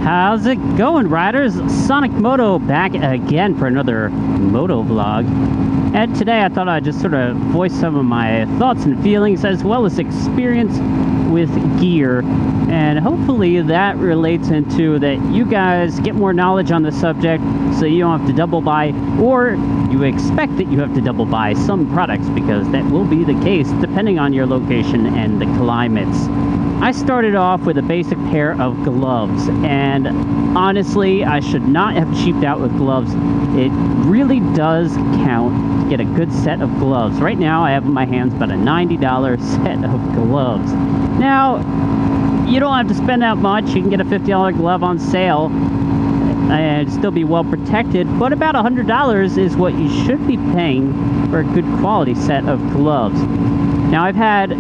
How's it going, riders? Sonic Moto back again for another Moto vlog. And today I thought I'd just sort of voice some of my thoughts and feelings as well as experience with gear. And hopefully that relates into that you guys get more knowledge on the subject so you don't have to double buy, or you expect that you have to double buy some products, because that will be the case depending on your location and the climates. I started off with a basic pair of gloves, and honestly, I should not have cheaped out with gloves. It really does count to get a good set of gloves. Right now, I have in my hands about a $90 set of gloves. Now, you don't have to spend that much. You can get a $50 glove on sale and still be well protected, but about $100 is what you should be paying for a good quality set of gloves. Now, I've had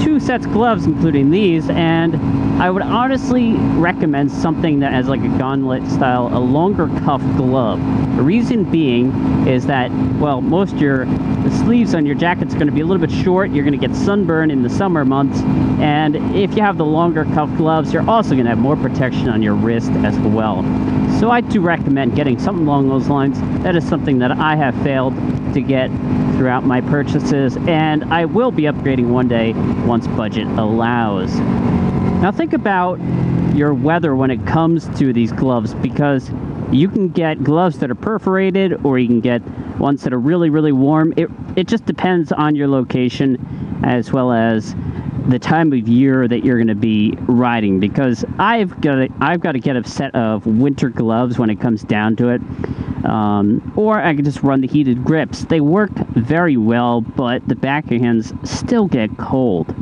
2 sets of gloves, including these, and I would honestly recommend something that has like a gauntlet style, a longer cuff glove. The reason being is that, well, most of the sleeves on your jacket's going to be a little bit short. You're going to get sunburn in the summer months, and if you have the longer cuff gloves, you're also going to have more protection on your wrist as well. So I do recommend getting something along those lines. That is something that I have failed to get throughout my purchases, and I will be upgrading one day once budget allows. Now think about your weather when it comes to these gloves, because you can get gloves that are perforated, or you can get ones that are really, really warm. It just depends on your location as well as the time of year that you're going to be riding, because I've got to get a set of winter gloves when it comes down to it. Or I can just run the heated grips. They work very well, but the backhands still get cold.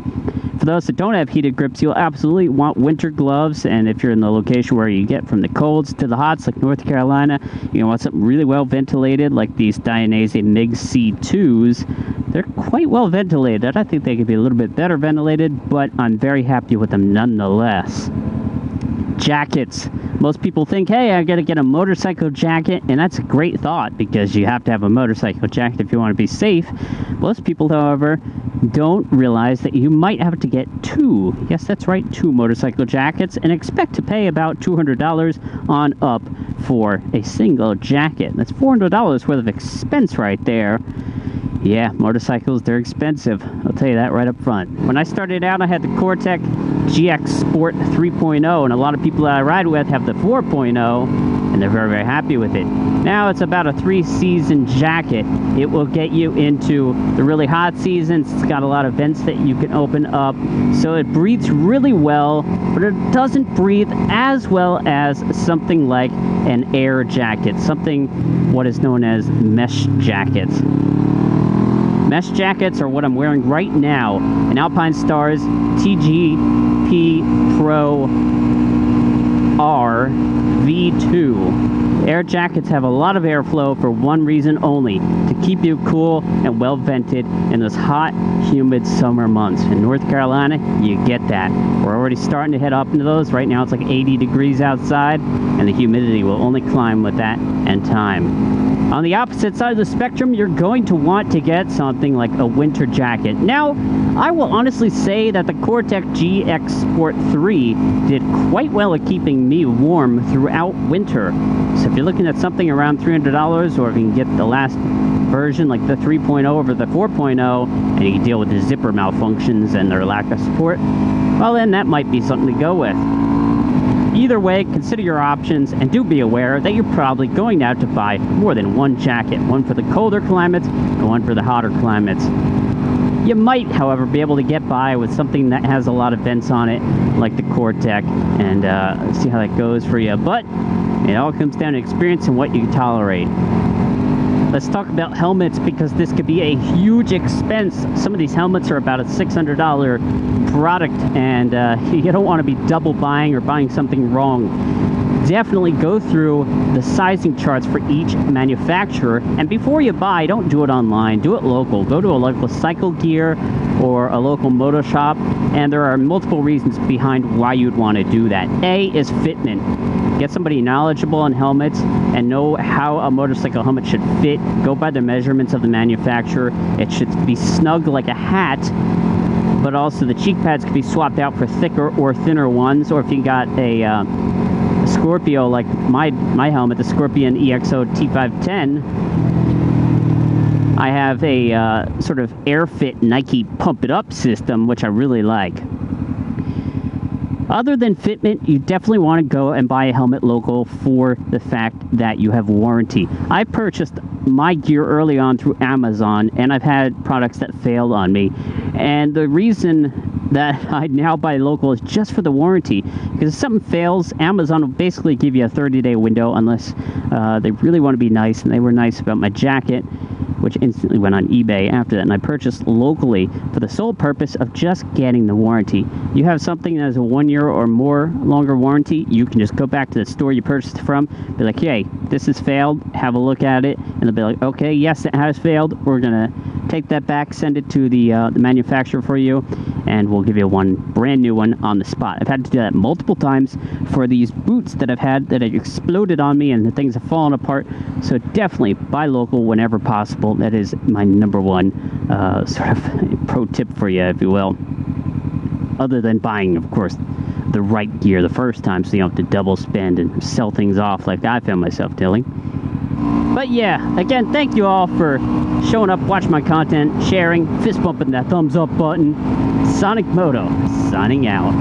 For those that don't have heated grips, you'll absolutely want winter gloves, and if you're in the location where you get from the colds to the hots, like North Carolina, you want something really well ventilated, like these Dainese MiG C2s. They're quite well ventilated. I think they could be a little bit better ventilated, but I'm very happy with them nonetheless. Jackets. Most people think, hey, I gotta get a motorcycle jacket, and that's a great thought, because you have to have a motorcycle jacket if you want to be safe. Most people, however, don't realize that you might have to get 2. Yes, that's right, 2 motorcycle jackets, and expect to pay about $200 on up for a single jacket. That's $400 worth of expense right there. Yeah, motorcycles, they're expensive. I'll tell you that right up front. When I started out, I had the Cortec GX Sport 3.0, and a lot of people that I ride with have the 4.0, and they're very, very happy with it. Now it's about a 3-season jacket. It will get you into the really hot seasons. It's got a lot of vents that you can open up, so it breathes really well, but it doesn't breathe as well as something like an air jacket, something what is known as mesh jackets. Mesh jackets are what I'm wearing right now, an Alpine Stars TGP Pro R V2. Air jackets have a lot of airflow for one reason only: to keep you cool and well vented in those hot, humid summer months. In North Carolina, you get that. We're already starting to head up into those. Right now it's like 80 degrees outside, and the humidity will only climb with that in time. On the opposite side of the spectrum, you're going to want to get something like a winter jacket. Now, I will honestly say that the Cortec GX Sport 3 did quite well at keeping me warm throughout winter. So if you're looking at something around $300, or if you can get the last version like the 3.0 over the 4.0, and you can deal with the zipper malfunctions and their lack of support, well then that might be something to go with. Either way, consider your options, and do be aware that you're probably going to have to buy more than one jacket, one for the colder climates and one for the hotter climates. You might, however, be able to get by with something that has a lot of vents on it, like the Cortec, and see how that goes for you. But it all comes down to experience and what you can tolerate. Let's talk about helmets, because this could be a huge expense. Some of these helmets are about a $600 product, and you don't want to be double buying or buying something wrong. Definitely go through the sizing charts for each manufacturer, and before you buy, don't do it online, do it local. Go to a local cycle gear or a local moto shop, and there are multiple reasons behind why you'd want to do that. A is fitment. Get somebody knowledgeable on helmets and know how a motorcycle helmet should fit. Go by the measurements of the manufacturer. It should be snug like a hat, but also the cheek pads can be swapped out for thicker or thinner ones, or if you got a Scorpio, like my helmet, the Scorpion EXO T510, I have a sort of AirFit Nike Pump It Up system, which I really like. Other than fitment, you definitely want to go and buy a helmet local for the fact that you have warranty. I purchased my gear early on through Amazon, and I've had products that failed on me. And the reason that I now buy local is just for the warranty. Because if something fails, Amazon will basically give you a 30-day window unless they really want to be nice. And they were nice about my jacket, which instantly went on eBay after that, and I purchased locally for the sole purpose of just getting the warranty. You have something that has a 1 year or more longer warranty, you can just go back to the store you purchased from, be like, hey, this has failed, have a look at it, and they'll be like, okay, yes, it has failed, we're gonna take that back, send it to the manufacturer for you, and we'll give you one brand new one on the spot. I've had to do that multiple times for these boots that I've had that have exploded on me and the things have fallen apart. So definitely buy local whenever possible. That is my number one sort of pro tip for you, if you will. Other than buying, of course, the right gear the first time, so you don't have to double spend and sell things off like I found myself doing. But yeah, again, thank you all for showing up, watching my content, sharing, fist bumping that thumbs up button. Sonic Moto, signing out.